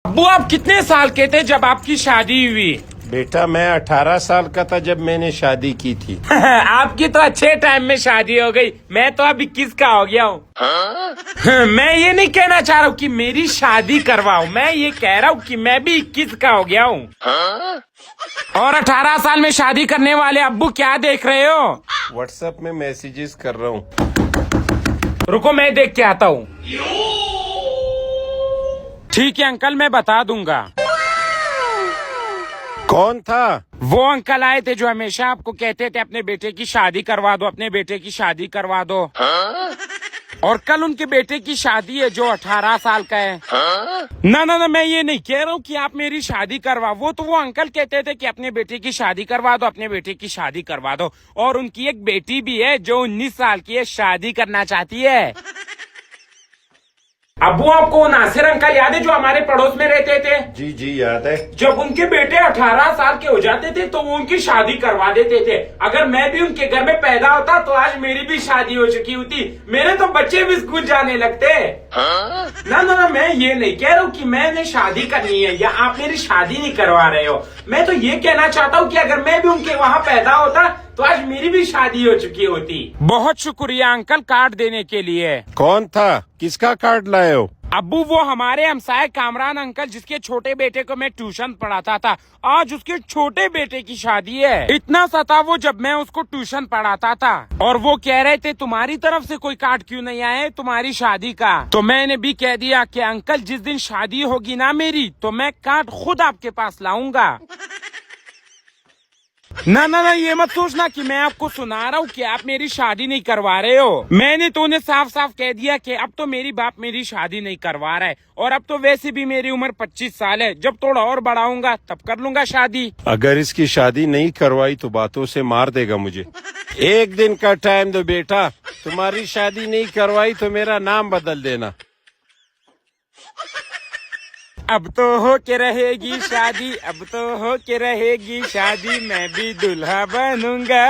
अब्बू आप कितने साल के थे जब आपकी शादी हुई? बेटा मैं 18 साल का था जब मैंने शादी की थी। आपकी तो अच्छे टाइम में शादी हो गई, मैं तो अब 21 का हो गया हूँ। मैं ये नहीं कहना चाह रहा हूँ कि मेरी शादी करवाओ, मैं ये कह रहा हूँ कि मैं भी 21 का हो गया हूँ। और 18 साल में शादी करने वाले अब्बू क्या देख रहे हो? व्हाट्सएप में मैसेजेस कर रहा हूँ। रुको मैं देख के आता हूँ। ठीक है अंकल, मैं बता दूंगा। कौन था? वो अंकल आए थे जो हमेशा आपको कहते थे अपने बेटे की शादी करवा दो, अपने बेटे की शादी करवा दो। और कल उनके बेटे की शादी है जो 18 साल का है। ना ना ना, मैं ये नहीं कह रहा हूँ कि आप मेरी शादी करवा, वो अंकल कहते थे कि अपने बेटे की शादी करवा दो, अपने बेटे की शादी करवा दो। और उनकी एक बेटी भी है जो 19 साल की है, शादी करना चाहती है। अब्बू आपको नासिर अंकल याद है जो हमारे पड़ोस में रहते थे? जी जी याद है। जब उनके बेटे 18 साल के हो जाते थे तो वो उनकी शादी करवा देते थे। अगर मैं भी उनके घर में पैदा होता तो आज मेरी भी शादी हो चुकी होती, मेरे तो बच्चे भी स्कूल जाने लगते। ना ना ना, मैं ये नहीं कह रहा हूँ कि मैंने शादी करनी है या आप मेरी शादी नहीं करवा रहे हो। मैं तो ये कहना चाहता हूँ कि अगर मैं भी उनके वहाँ पैदा होता तो आज मेरी भी शादी हो चुकी होती। बहुत शुक्रिया अंकल कार्ड देने के लिए। कौन था? किसका कार्ड लाए हो? अब्बू वो हमारे हमसाए कामरान अंकल जिसके छोटे बेटे को मैं ट्यूशन पढ़ाता था, आज उसके छोटे बेटे की शादी है। इतना सा था वो जब मैं उसको ट्यूशन पढ़ाता था। और वो कह रहे थे तुम्हारी तरफ से कोई कार्ड क्यों नहीं आया है तुम्हारी शादी का। तो मैंने भी कह दिया कि अंकल जिस दिन शादी होगी ना मेरी तो मैं कार्ड खुद आपके पास लाऊंगा। ना ना ना, ये मत सोचना कि मैं आपको सुना रहा हूँ कि आप मेरी शादी नहीं करवा रहे हो। मैंने तो उन्हें साफ साफ कह दिया कि अब तो मेरी बाप मेरी शादी नहीं करवा रहा है। और अब तो वैसे भी मेरी उम्र 25 साल है, जब थोड़ा और बढ़ाऊंगा तब कर लूंगा शादी। अगर इसकी शादी नहीं करवाई तो बातों से मार देगा मुझे। एक दिन का टाइम दो बेटा, तुम्हारी शादी नहीं करवाई तो मेरा नाम बदल देना। अब तो हो के रहेगी शादी, अब तो हो के रहेगी शादी, मैं भी दूल्हा बनूंगा।